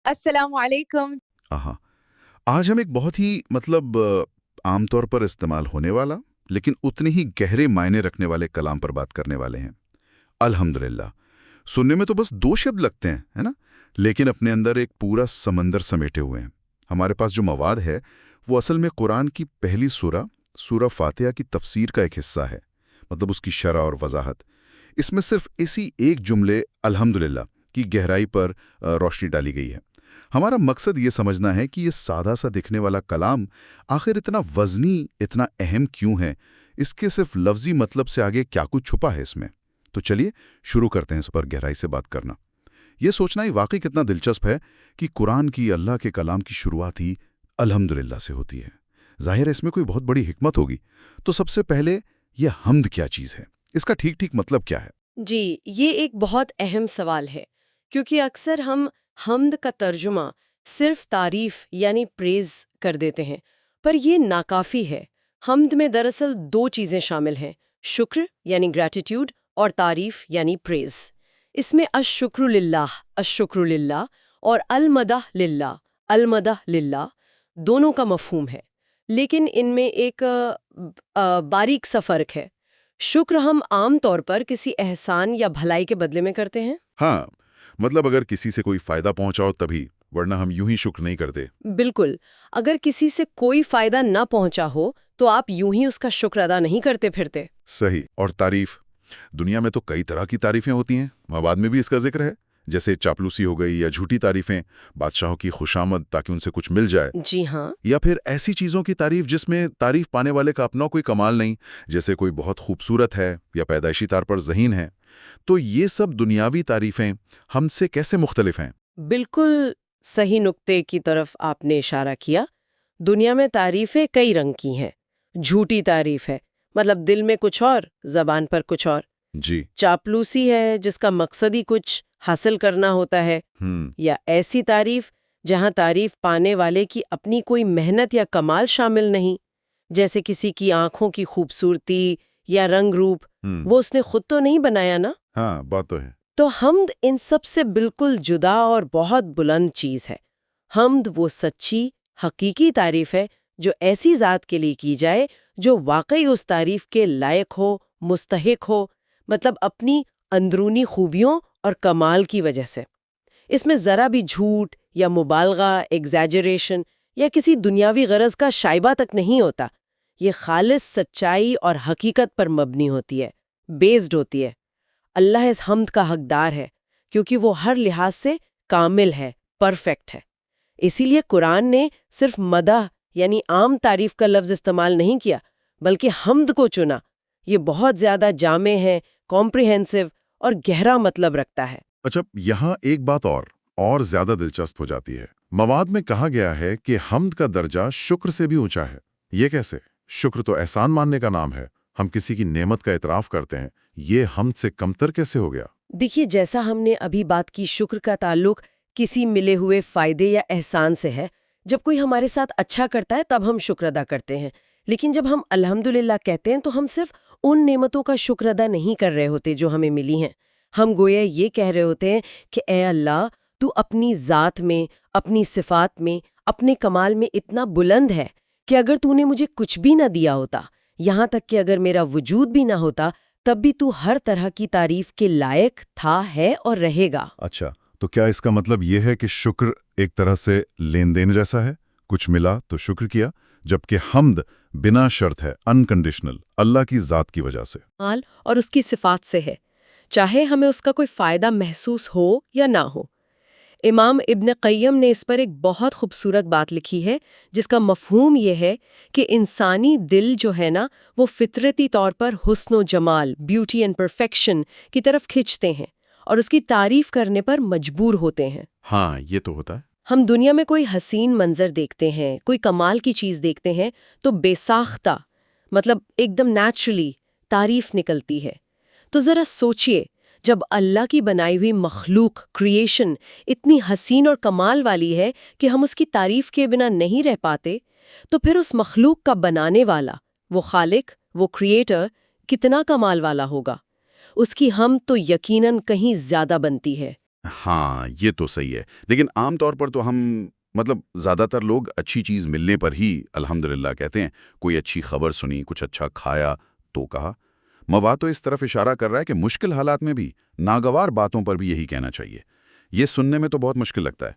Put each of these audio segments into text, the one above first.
السلام علیکم۔ ہاں، آج ہم ایک بہت ہی عام طور پر استعمال ہونے والا لیکن اتنے ہی گہرے معنی رکھنے والے کلام پر بات کرنے والے ہیں، الحمدللہ۔ سننے میں تو بس دو شبد لگتے ہیں، ہے نا؟ لیکن اپنے اندر ایک پورا سمندر سمیٹے ہوئے ہیں۔ ہمارے پاس جو مواد ہے وہ اصل میں قرآن کی پہلی سورہ فاتحہ کی تفسیر کا ایک حصہ ہے، اس کی شرح اور وضاحت۔ اس میں صرف اسی ایک جملے الحمدللہ کی گہرائی پر روشنی ڈالی گئی ہے۔ ہمارا مقصد یہ سمجھنا ہے کہ یہ سادہ سا دکھنے والا کلام آخر اتنا وزنی، اتنا اہم کیوں ہے؟ اس کے صرف لفظی مطلب سے آگے کیا کچھ چھپا ہے اس میں؟ تو چلیے شروع کرتے ہیں اس پر گہرائی سے بات کرنا۔ یہ سوچنا ہی واقعی کتنا دلچسپ ہے کہ قرآن کی، اللہ کے کلام کی شروعات ہی الحمدللہ سے ہوتی ہے۔ ظاہر ہے اس میں کوئی بہت بڑی حکمت ہوگی۔ تو سب سے پہلے یہ حمد کیا چیز ہے؟ اس کا ٹھیک مطلب کیا ہے؟ جی، یہ ایک بہت اہم سوال ہے، کیونکہ اکثر ہم حمد کا ترجمہ صرف تعریف یعنی پریز کر دیتے ہیں، پر یہ ناکافی ہے۔ حمد میں دراصل دو چیزیں شامل ہیں، شکر یعنی گریٹیٹیوڈ اور تعریف یعنی پریز۔ اس میں الشکر للہ اور المدح للہ دونوں کا مفہوم ہے، لیکن ان میں ایک باریک سا فرق ہے۔ شکر ہم عام طور پر کسی احسان یا بھلائی کے بدلے میں کرتے ہیں۔ ہاں، اگر کسی سے کوئی فائدہ پہنچاؤ تبھی، ورنہ ہم یوں ہی شکر نہیں کرتے۔ بالکل، اگر کسی سے کوئی فائدہ نہ پہنچا ہو تو آپ یوں ہی اس کا شکر ادا نہیں کرتے پھرتے۔ صحیح۔ اور تعریف، دنیا میں تو کئی طرح کی تعریفیں ہوتی ہیں، مواد میں بھی اس کا ذکر ہے، جیسے چاپلوسی ہو گئی یا جھوٹی تعریفیں، بادشاہوں کی خوشامد تاکہ ان سے کچھ مل جائے۔ جی ہاں۔ یا پھر ایسی چیزوں کی تعریف جس میں تعریف پانے والے کا اپنا کوئی کمال نہیں، جیسے کوئی بہت خوبصورت ہے یا پیدائشی طور پر ذہین ہے۔ تو یہ سب دنیاوی تعریفیں ہم سے کیسے مختلف ہیں؟ بالکل صحیح نقطے کی طرف آپ نے اشارہ کیا۔ دنیا میں تعریفیں کئی رنگ کی ہیں۔ جھوٹی تعریف ہے، دل میں کچھ اور، زبان پر کچھ اور۔ جی۔ چاپلوسی ہے، جس کا مقصد ہی کچھ حاصل کرنا ہوتا ہے۔ یا ایسی تعریف جہاں تعریف پانے والے کی اپنی کوئی محنت یا کمال شامل نہیں، جیسے کسی کی آنکھوں کی خوبصورتی یا رنگ روپ، وہ اس نے خود تو نہیں بنایا نا۔ ہاں، بات تو ہے۔ تو حمد ان سب سے بالکل جدا اور بہت بلند چیز ہے۔ حمد وہ سچی، حقیقی تعریف ہے جو ایسی ذات کے لیے کی جائے جو واقعی اس تعریف کے لائق ہو، مستحق ہو، اپنی اندرونی خوبیوں اور کمال کی وجہ سے۔ اس میں ذرا بھی جھوٹ یا مبالغہ، ایگزیجریشن یا کسی دنیاوی غرض کا شائبہ تک نہیں ہوتا۔ یہ خالص سچائی اور حقیقت پر مبنی ہوتی ہے، بیسڈ ہوتی ہے۔ اللہ اس حمد کا حقدار ہے کیونکہ وہ ہر لحاظ سے کامل ہے، پرفیکٹ ہے۔ اسی لیے قرآن نے صرف مدح یعنی عام تعریف کا لفظ استعمال نہیں کیا، بلکہ حمد کو چنا۔ یہ بہت زیادہ جامع ہے، کمپریہنسو اور گہرا مطلب رکھتا ہے۔ اچھا، یہاں ایک بات اور زیادہ دلچسپ ہو جاتی ہے۔ مواد میں کہا گیا ہے کہ حمد کا درجہ شکر سے بھی اونچا ہے۔ یہ کیسے؟ شکر تو احسان ماننے کا نام ہے۔ ہم کسی کی نعمت کا اعتراف کرتے ہیں، یہ حمد سے کمتر کیسے ہو گیا؟ دیکھیے، جیسا ہم نے ابھی بات کی، شکر کا تعلق کسی ملے ہوئے فائدے یا احسان سے ہے۔ جب کوئی ہمارے ساتھ اچھا کرتا ہے تب ہم شکر ادا کرتے ہیں، لیکن جب ہم الحمدللہ کہتے ہیں تو ہم صرف ان نعمتوں کا شکر ادا نہیں کر رہے ہوتے جو ہمیں ملی ہیں۔ ہم گویا یہ کہہ رہے ہوتے ہیں کہ اے اللہ، تو اپنی ذات میں، اپنی صفات میں، اپنے کمال میں اتنا بلند ہے کہ اگر تو نے مجھے کچھ بھی نہ دیا ہوتا، یہاں تک کہ اگر میرا وجود بھی نہ ہوتا، تب بھی تو ہر طرح کی تعریف کے لائق تھا، ہے اور رہے گا۔ اچھا، تو کیا اس کا مطلب یہ ہے کہ شکر ایک طرح سے لین دین جیسا ہے؟ کچھ ملا تو شکر کیا، جبکہ حمد بنا شرط ہے، انکنڈیشنل، اللہ کی ذات کی وجہ سے اور اس کی صفات سے ہے، چاہے ہمیں اس کا کوئی فائدہ محسوس ہو یا نہ ہو۔ امام ابن قیم نے اس پر ایک بہت خوبصورت بات لکھی ہے، جس کا مفہوم یہ ہے کہ انسانی دل جو ہے نا، وہ فطرتی طور پر حسن و جمال، بیوٹی اینڈ پرفیکشن کی طرف کھنچتے ہیں اور اس کی تعریف کرنے پر مجبور ہوتے ہیں۔ ہاں، یہ تو ہوتا ہے۔ ہم دنیا میں کوئی حسین منظر دیکھتے ہیں، کوئی کمال کی چیز دیکھتے ہیں تو بے ساختہ، ایک دم نیچرلی تعریف نکلتی ہے۔ تو ذرا سوچئے، جب اللہ کی بنائی ہوئی مخلوق، کریشن، اتنی حسین اور کمال والی ہے کہ ہم اس کی تعریف کے بنا نہیں رہ پاتے، تو پھر اس مخلوق کا بنانے والا، وہ خالق، وہ کریٹر، کتنا کمال والا ہوگا۔ اس کی حمد تو یقیناً کہیں زیادہ بنتی ہے۔ ہاں یہ تو صحیح ہے، لیکن عام طور پر تو ہم زیادہ تر لوگ اچھی چیز ملنے پر ہی الحمدللہ کہتے ہیں. کوئی اچھی خبر سنی، کچھ اچھا کھایا تو کہا. مواد تو اس طرف اشارہ کر رہا ہے کہ مشکل حالات میں بھی، ناگوار باتوں پر بھی یہی کہنا چاہیے. یہ سننے میں تو بہت مشکل لگتا ہے.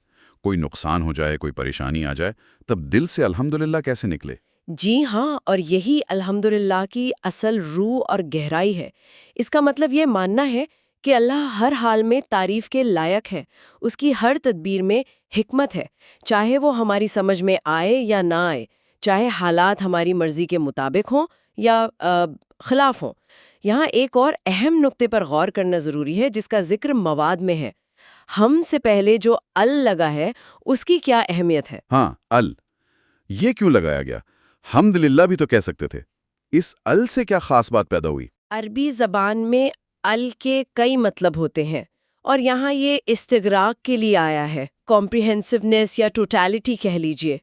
کوئی نقصان ہو جائے، کوئی پریشانی آ جائے، تب دل سے الحمدللہ کیسے نکلے؟ جی ہاں، اور یہی الحمدللہ کی اصل روح اور گہرائی ہے. اس کا مطلب یہ ماننا ہے کہ اللہ ہر حال میں تعریف کے لائق ہے. اس کی ہر تدبیر میں حکمت ہے، چاہے وہ ہماری سمجھ میں آئے یا نہ آئے، چاہے حالات ہماری مرضی کے مطابق ہوں یا خلاف ہوں. یہاں ایک اور اہم نقطے پر غور کرنا ضروری ہے جس کا ذکر مواد میں ہے. ہم سے پہلے جو ال لگا ہے اس کی کیا اہمیت ہے؟ ہاں، یہ کیوں لگایا گیا؟ حمدللہ بھی تو کہہ سکتے تھے. اس سے کیا خاص بات پیدا ہوئی؟ عربی زبان میں ال کے کئی مطلب ہوتے ہیں، اور یہاں یہ استغراق کے لیے آیا ہے. کمپریہنسونیس یا ٹوٹالٹی کہہ لیجئے.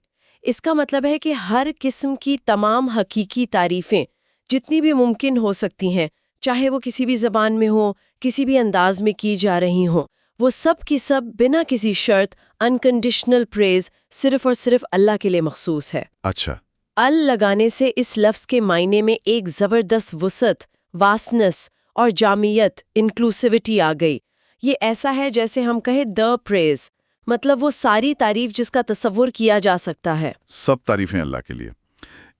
اس کا مطلب ہے کہ ہر قسم کی تمام حقیقی تعریفیں جتنی بھی ممکن ہو سکتی ہیں، چاہے وہ کسی بھی زبان میں ہو، کسی بھی انداز میں کی جا رہی ہوں، وہ سب کی سب بنا کسی شرط انکنڈیشنل پریز صرف اور صرف اللہ کے لیے مخصوص ہے. اچھا. ال لگانے سے اس لفظ کے معنی میں ایک زبردست وسعت، واسنس اور جامعیت، انکلوسیوٹی آ گئی. یہ ایسا ہے جیسے ہم کہیں the praise، مطلب وہ ساری تعریف جس کا تصور کیا جا سکتا ہے. سب تعریفیں اللہ کے لیے.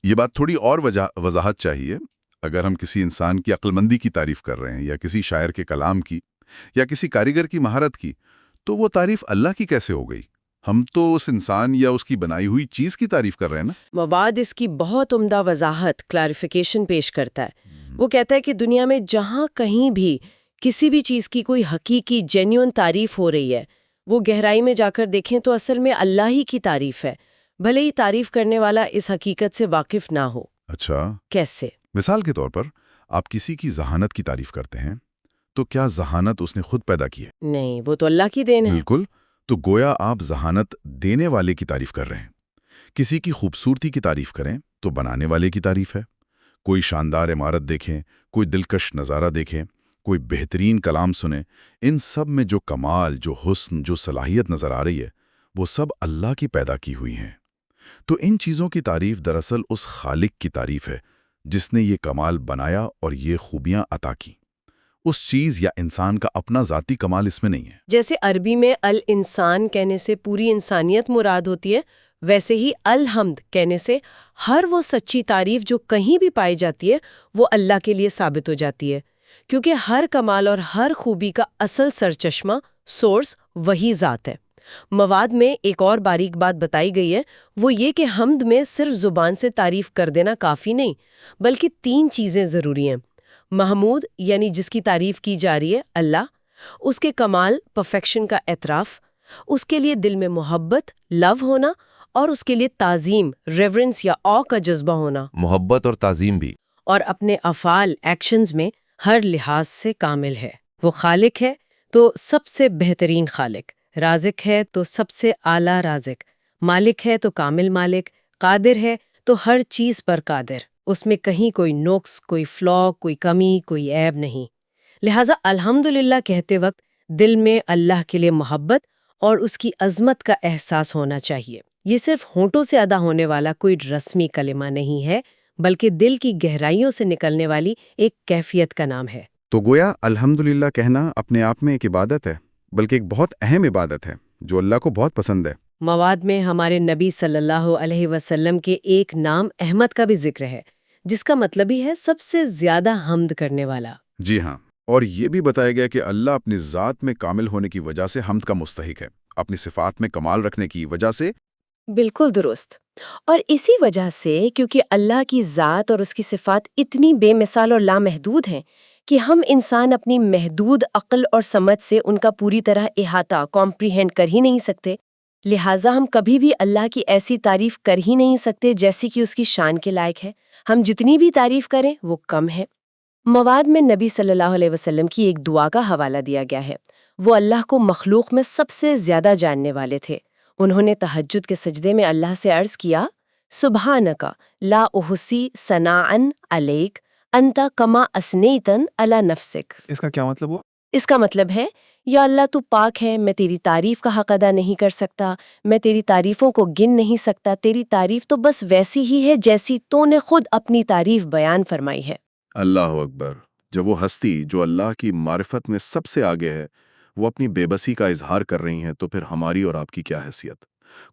یہ بات تھوڑی اور وضاحت چاہیے. اگر ہم کسی انسان کی عقلمندی کی تعریف کر رہے ہیں، یا کسی شاعر کے کلام کی، یا کسی کاریگر کی مہارت کی، تو وہ تعریف اللہ کی کیسے ہو گئی؟ ہم تو اس انسان یا اس کی بنائی ہوئی چیز کی تعریف کر رہے ہیں نا. مواد اس کی بہت عمدہ وضاحت، کلیریفیکیشن پیش کرتا ہے. وہ کہتا ہے کہ دنیا میں جہاں کہیں بھی کسی بھی چیز کی کوئی حقیقی جینیون تعریف ہو رہی ہے، وہ گہرائی میں جا کر دیکھیں تو اصل میں اللہ ہی کی تعریف ہے، بھلے ہی تعریف کرنے والا اس حقیقت سے واقف نہ ہو. اچھا. کیسے؟ مثال کے طور پر آپ کسی کی ذہانت کی تعریف کرتے ہیں، تو کیا ذہانت اس نے خود پیدا کی ہے؟ نہیں، وہ تو اللہ کی دین ہے. بالکل. تو گویا آپ ذہانت دینے والے کی تعریف کر رہے ہیں. کسی کی خوبصورتی کی تعریف کریں تو بنانے والے کی تعریف ہے. کوئی شاندار عمارت دیکھیں، کوئی دلکش نظارہ دیکھیں، کوئی بہترین کلام سنیں، ان سب میں جو کمال، جو حسن، جو صلاحیت نظر آ رہی ہے، وہ سب اللہ کی پیدا کی ہوئی ہیں. تو ان چیزوں کی تعریف دراصل اس خالق کی تعریف ہے جس نے یہ کمال بنایا اور یہ خوبیاں عطا کی. اس چیز یا انسان کا اپنا ذاتی کمال اس میں نہیں ہے. جیسے عربی میں الانسان کہنے سے پوری انسانیت مراد ہوتی ہے، ویسے ہی الحمد کہنے سے ہر وہ سچی تعریف جو کہیں بھی پائی جاتی ہے وہ اللہ کے لیے ثابت ہو جاتی ہے، کیونکہ ہر کمال اور ہر خوبی کا اصل سرچشمہ، سورس وہی ذات ہے. مواد میں ایک اور باریک بات بتائی گئی ہے، وہ یہ کہ حمد میں صرف زبان سے تعریف کر دینا کافی نہیں، بلکہ 3 چیزیں ضروری ہیں. محمود یعنی جس کی تعریف کی جا رہی ہے اللہ، اس کے کمال پرفیکشن کا اعتراف، اس کے لیے دل میں محبت لو ہونا، اور اس کے لیے تعظیم ریورنس یا او کا جذبہ ہونا. محبت اور تعظیم بھی. اور اپنے افعال ایکشنز میں ہر لحاظ سے کامل ہے. وہ خالق ہے تو سب سے بہترین خالق، رازق ہے تو سب سے اعلیٰ رازق، مالک ہے تو کامل مالک، قادر ہے تو ہر چیز پر قادر. اس میں کہیں کوئی نقص، کوئی فلا، کوئی کمی، کوئی عیب نہیں. لہٰذا الحمدللہ کہتے وقت دل میں اللہ کے لیے محبت اور اس کی عظمت کا احساس ہونا چاہیے. یہ صرف ہونٹوں سے ادا ہونے والا کوئی رسمی کلمہ نہیں ہے، بلکہ دل کی گہرائیوں سے نکلنے والی ایک کیفیت کا نام ہے. تو گویا الحمدللہ کہنا اپنے آپ میں ایک عبادت ہے، بلکہ ایک بہت اہم عبادت ہے جو اللہ کو بہت پسند ہے. مواد میں ہمارے نبی صلی اللہ علیہ وسلم کے ایک نام احمد کا بھی ذکر ہے، جس کا مطلب ہی ہے سب سے زیادہ حمد کرنے والا. جی ہاں، اور یہ بھی بتایا گیا کہ اللہ اپنی ذات میں کامل ہونے کی وجہ سے حمد کا مستحق ہے، اپنی صفات میں کمال رکھنے کی وجہ سے. بالکل درست. اور اسی وجہ سے کیونکہ اللہ کی ذات اور اس کی صفات اتنی بے مثال اور لامحدود ہیں کہ ہم انسان اپنی محدود عقل اور سمجھ سے ان کا پوری طرح احاطہ کمپریہینڈ کر ہی نہیں سکتے، لہٰذا ہم کبھی بھی اللہ کی ایسی تعریف کر ہی نہیں سکتے جیسی کہ اس کی شان کے لائق ہے. ہم جتنی بھی تعریف کریں وہ کم ہے. مواد میں نبی صلی اللہ علیہ وسلم کی ایک دعا کا حوالہ دیا گیا ہے. وہ اللہ کو مخلوق میں سب سے زیادہ جاننے والے تھے. انہوں نے تہجد کے سجدے میں اللہ سے عرض کیا، سبحانک لا احصی ثناء علیک انت کما اثنیت علی نفسک. اس کا کیا مطلب ہوا؟ اس کا مطلب ہے یا اللہ تو پاک ہے، میں تیری تعریف کا حق ادا نہیں کر سکتا، میں تیری تعریفوں کو گن نہیں سکتا، تیری تعریف تو بس ویسی ہی ہے جیسی تو نے خود اپنی تعریف بیان فرمائی ہے۔ اللہ اکبر! جب وہ ہستی جو اللہ کی معرفت میں سب سے آگے ہے وہ اپنی بے بسی کا اظہار کر رہی ہیں تو پھر ہماری اور آپ کی کیا حیثیت؟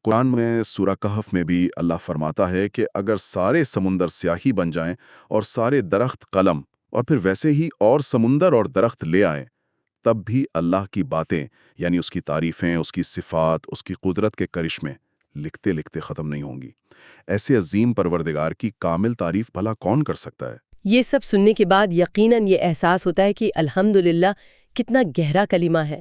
قرآن میں سورہ کہف میں بھی اللہ فرماتا ہے کہ اگر سارے سمندر سیاہی بن جائیں اور سارے درخت قلم اور پھر ویسے ہی اور سمندر اور درخت لے آئیں تب بھی اللہ کی باتیں یعنی اس کی تعریفیں، اس کی صفات، اس کی قدرت کے کرشمے لکھتے لکھتے ختم نہیں ہوں گی۔ ایسے عظیم پروردگار کی کامل تعریف بھلا کون کر سکتا ہے؟ یہ سب سننے کے بعد یقیناً یہ احساس ہوتا ہے کہ الحمدللہ کتنا گہرا کلمہ ہے۔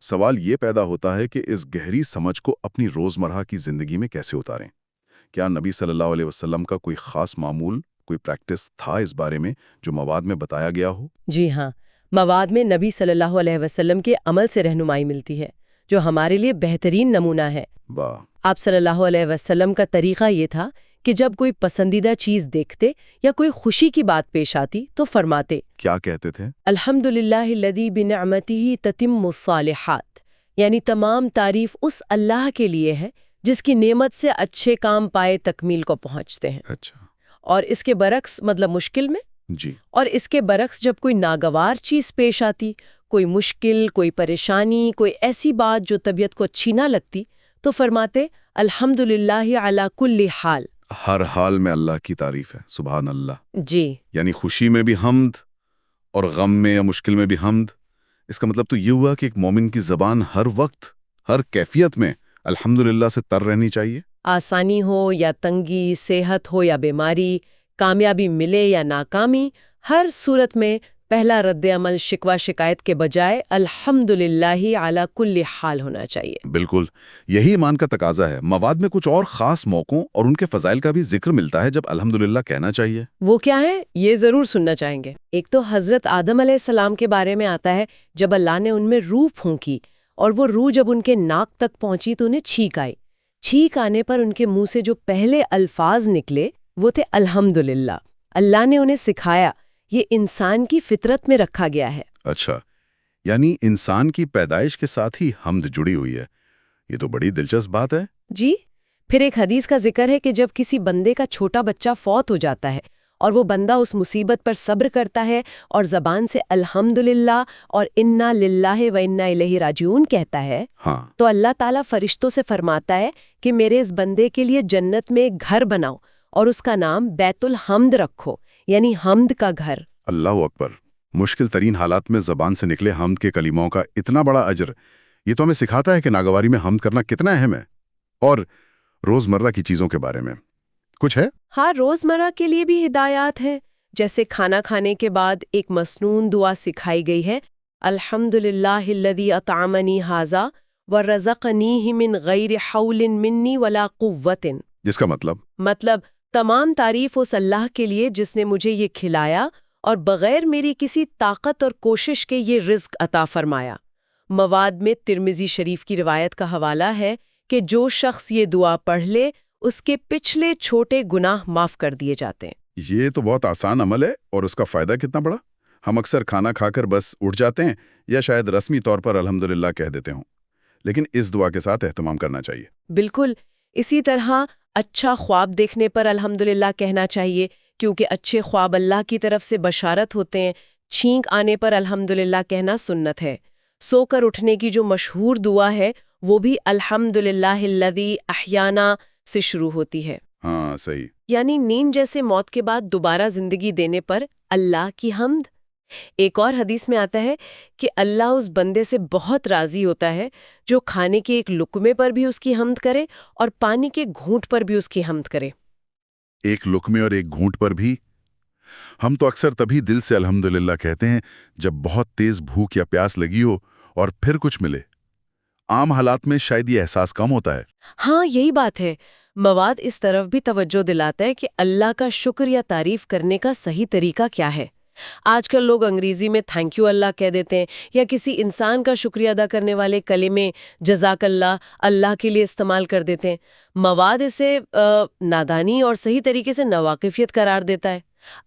سوال یہ پیدا ہوتا ہے کہ اس گہری سمجھ کو اپنی روزمرہ کی زندگی میں کیسے اتاریں؟ کیا نبی صلی اللہ علیہ وسلم کا کوئی خاص معمول، کوئی پریکٹس تھا اس بارے میں جو مواد میں بتایا گیا ہو؟ جی ہاں، مواد میں نبی صلی اللہ علیہ وسلم کے عمل سے رہنمائی ملتی ہے جو ہمارے لیے بہترین نمونہ ہے۔ واہ! آپ صلی اللہ علیہ وسلم کا طریقہ یہ تھا کہ جب کوئی پسندیدہ چیز دیکھتے یا کوئی خوشی کی بات پیش آتی تو فرماتے، کیا کہتے تھے؟ الحمدللہ الذی بنعمتہ تتم الصالحات، یعنی تمام تعریف اس اللہ کے لیے ہے جس کی نعمت سے اچھے کام پائے تکمیل کو پہنچتے ہیں۔ اچھا، اور اس کے برعکس مطلب مشکل میں، جی، اور اس کے برعکس جب کوئی ناگوار چیز پیش آتی، کوئی مشکل، کوئی پریشانی، کوئی ایسی بات جو طبیعت کو اچھی نہ لگتی تو فرماتے الحمدللہ علی کل حال، ہر حال میں اللہ کی تعریف ہے، سبحان اللہ۔ جی یعنی خوشی میں بھی حمد اور غم میں یا مشکل میں بھی حمد۔ اس کا مطلب تو یہ ہوا کہ ایک مومن کی زبان ہر وقت، ہر کیفیت میں الحمدللہ سے تر رہنی چاہیے۔ آسانی ہو یا تنگی، صحت ہو یا بیماری، کامیابی ملے یا ناکامی، ہر صورت میں پہلا رد عمل شکوہ شکایت کے بجائے الحمدللہ علی کل حال ہونا چاہیے۔ بالکل، یہی ایمان کا تقاضا ہے۔ مواد میں کچھ اور خاص موقعوں اور ان کے فضائل کا بھی ذکر ملتا ہے جب الحمدللہ کہنا چاہیے۔ وہ کیا ہے؟ یہ ضرور سننا چاہیں گے۔ ایک تو حضرت آدم علیہ السلام کے بارے میں آتا ہے جب اللہ نے ان میں روح پھونکی اور وہ روح جب ان کے ناک تک پہنچی تو انہیں چھینک آئی۔ چھینک آنے پر ان کے منہ سے جو پہلے الفاظ نکلے وہ تھے الحمدللہ۔ اللہ نے انہیں سکھایا یہ انسان کی فطرت میں رکھا گیا ہے۔ اچھا، یعنی انسان کی پیدائش کے ساتھ ہی حمد جڑی ہوئی ہے۔ یہ تو بڑی دلچسپ بات ہے۔ جی، پھر ایک حدیث کا ذکر ہے کہ جب کسی بندے کا چھوٹا بچہ فوت ہو جاتا ہے اور وہ بندہ اس مصیبت پر صبر کرتا ہے اور زبان سے الحمدللہ اور انا للہ و انا الیہ راجعون کہتا ہے، ہاں، تو اللہ تعالیٰ فرشتوں سے فرماتا ہے کہ میرے اس بندے کے لیے جنت میں ایک گھر بناؤ اور اس کا نام بیت الحمد رکھو، یعنی حمد کا گھر۔ اللہ اکبر! مشکل ترین حالات میں زبان سے نکلے حمد کے کلموں کا اتنا بڑا اجر، یہ تو ہمیں سکھاتا ہے کہ ناگواری میں حمد کرنا کتنا اہم ہے۔ اور روزمرہ کی چیزوں کے بارے میں کچھ ہے؟ ہاں، روزمرہ کے لیے بھی ہدایات ہیں، جیسے کھانا کھانے کے بعد ایک مسنون دعا سکھائی گئی ہے، الحمدللہ الذی اطعمنی ھذا ورزقنیہ من غیر حول منی ولا قوت۔ جس کا مطلب تمام تعریف اس اللہ کے لیے جس نے مجھے یہ کھلایا اور بغیر میری کسی طاقت اور کوشش کے یہ رزق عطا فرمایا۔ مواد میں ترمذی شریف کی روایت کا حوالہ ہے کہ جو شخص یہ دعا پڑھ لے اس کے پچھلے چھوٹے گناہ معاف کر دیے جاتے ہیں۔ یہ تو بہت آسان عمل ہے، اور اس کا فائدہ کتنا بڑا؟ ہم اکثر کھانا کھا کر بس اٹھ جاتے ہیں یا شاید رسمی طور پر الحمدللہ کہہ دیتے ہوں، لیکن اس دعا کے ساتھ اہتمام کرنا چاہیے۔ بالکل، اسی طرح اچھا خواب دیکھنے پر الحمدللہ کہنا چاہیے کیونکہ اچھے خواب اللہ کی طرف سے بشارت ہوتے ہیں۔ چھینک آنے پر الحمدللہ کہنا سنت ہے۔ سو کر اٹھنے کی جو مشہور دعا ہے وہ بھی الحمدللہ الذی احیانا سے شروع ہوتی ہے۔ ہاں، صحیح۔ یعنی نیند جیسے موت کے بعد دوبارہ زندگی دینے پر اللہ کی حمد۔ ایک اور حدیث میں آتا ہے کہ اللہ اس بندے سے بہت راضی ہوتا ہے جو کھانے کے ایک لقمے پر بھی اس کی حمد کرے اور پانی کے گھونٹ پر بھی اس کی حمد کرے۔ ایک لقمے اور ایک گھونٹ پر بھی؟ ہم تو اکثر تبھی دل سے الحمدللہ کہتے ہیں جب بہت تیز بھوک یا پیاس لگی ہو اور پھر کچھ ملے۔ عام حالات میں شاید یہ احساس کم ہوتا ہے۔ ہاں، یہی بات ہے۔ مواد اس طرف بھی توجہ دلاتا ہے کہ اللہ کا شکر یا تعریف کرنے کا صحیح طریقہ کیا ہے۔ آج کل لوگ انگریزی میں تھینک یو اللہ کہہ دیتے ہیں یا کسی انسان کا شکریہ ادا کرنے والے کلمے جزاک اللہ اللہ کے لیے استعمال کر دیتے ہیں۔ مواد اسے نادانی اور صحیح طریقے سے ناواقفیت قرار دیتا ہے۔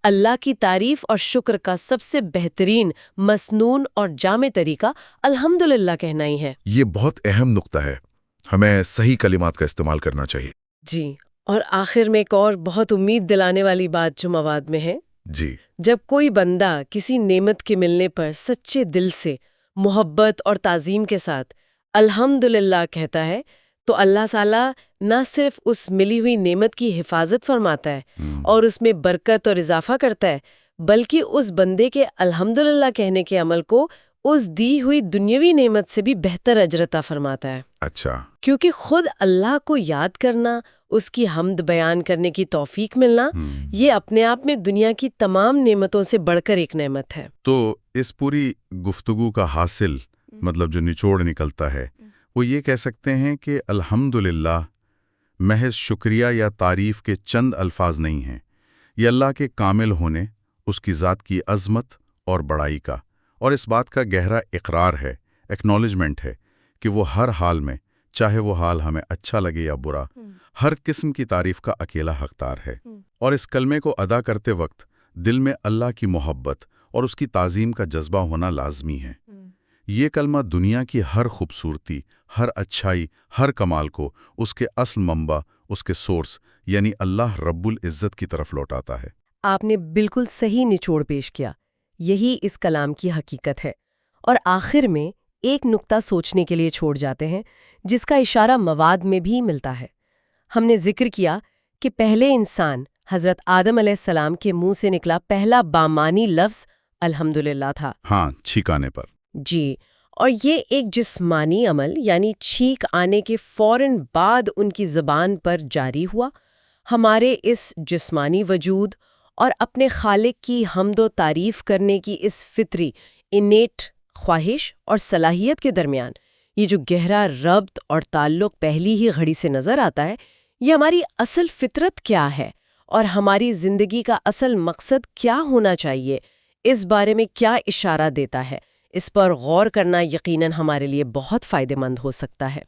اللہ کی تعریف اور شکر کا سب سے بہترین، مسنون اور جامع طریقہ الحمدللہ کہنا ہی ہے۔ یہ بہت اہم نقطہ ہے، ہمیں صحیح کلمات کا استعمال کرنا چاہیے۔ جی، اور آخر میں ایک اور بہت امید دلانے والی بات جو مواد میں ہے، جی، جب کوئی بندہ کسی نعمت کے ملنے پر سچے دل سے، محبت اور تعظیم کے ساتھ الحمدللہ کہتا ہے تو اللہ تعالیٰ نہ صرف اس ملی ہوئی نعمت کی حفاظت فرماتا ہے اور اس میں برکت اور اضافہ کرتا ہے، بلکہ اس بندے کے الحمدللہ کہنے کے عمل کو اس دی ہوئی دنیاوی نعمت سے بھی بہتر اجر عطا فرماتا ہے۔ اچھا، کیونکہ خود اللہ کو یاد کرنا، اس کی حمد بیان کرنے کی توفیق ملنا، یہ اپنے آپ میں دنیا کی تمام نعمتوں سے بڑھ کر ایک نعمت ہے۔ تو اس پوری گفتگو کا حاصل مطلب جو نچوڑ نکلتا ہے وہ یہ کہہ سکتے ہیں کہ الحمدللہ محض شکریہ یا تعریف کے چند الفاظ نہیں ہیں، یہ اللہ کے کامل ہونے، اس کی ذات کی عظمت اور بڑائی کا، اور اس بات کا گہرا اقرار ہے، ایکنالجمنٹ ہے کہ وہ ہر حال میں، چاہے وہ حال ہمیں اچھا لگے یا برا، ہر قسم کی تعریف کا اکیلا حقدار ہے۔ اور اس کلمے کو ادا کرتے وقت دل میں اللہ کی محبت اور اس کی تعظیم کا جذبہ ہونا لازمی ہے۔ یہ کلمہ دنیا کی ہر خوبصورتی، ہر اچھائی، ہر کمال کو اس کے اصل منبع، اس کے سورس یعنی اللہ رب العزت کی طرف لوٹاتا ہے۔ آپ نے بالکل صحیح نچوڑ پیش کیا، یہی اس کلام کی حقیقت ہے۔ اور آخر میں ایک نقطہ سوچنے کے لیے چھوڑ جاتے ہیں جس کا اشارہ مواد میں بھی ملتا ہے۔ ہم نے ذکر کیا کہ پہلے انسان حضرت آدم علیہ السلام کے منہ سے نکلا پہلا بامانی لفظ الحمدللہ تھا۔ ہاں، چھینکانے پر۔ جی، اور یہ ایک جسمانی عمل یعنی چھینک آنے کے فوراً بعد ان کی زبان پر جاری ہوا۔ ہمارے اس جسمانی وجود اور اپنے خالق کی حمد و تعریف کرنے کی اس فطری انیٹ خواہش اور صلاحیت کے درمیان یہ جو گہرا ربط اور تعلق پہلی ہی گھڑی سے نظر آتا ہے، یہ ہماری اصل فطرت کیا ہے اور ہماری زندگی کا اصل مقصد کیا ہونا چاہیے، اس بارے میں کیا اشارہ دیتا ہے، اس پر غور کرنا یقیناً ہمارے لیے بہت فائدہ مند ہو سکتا ہے۔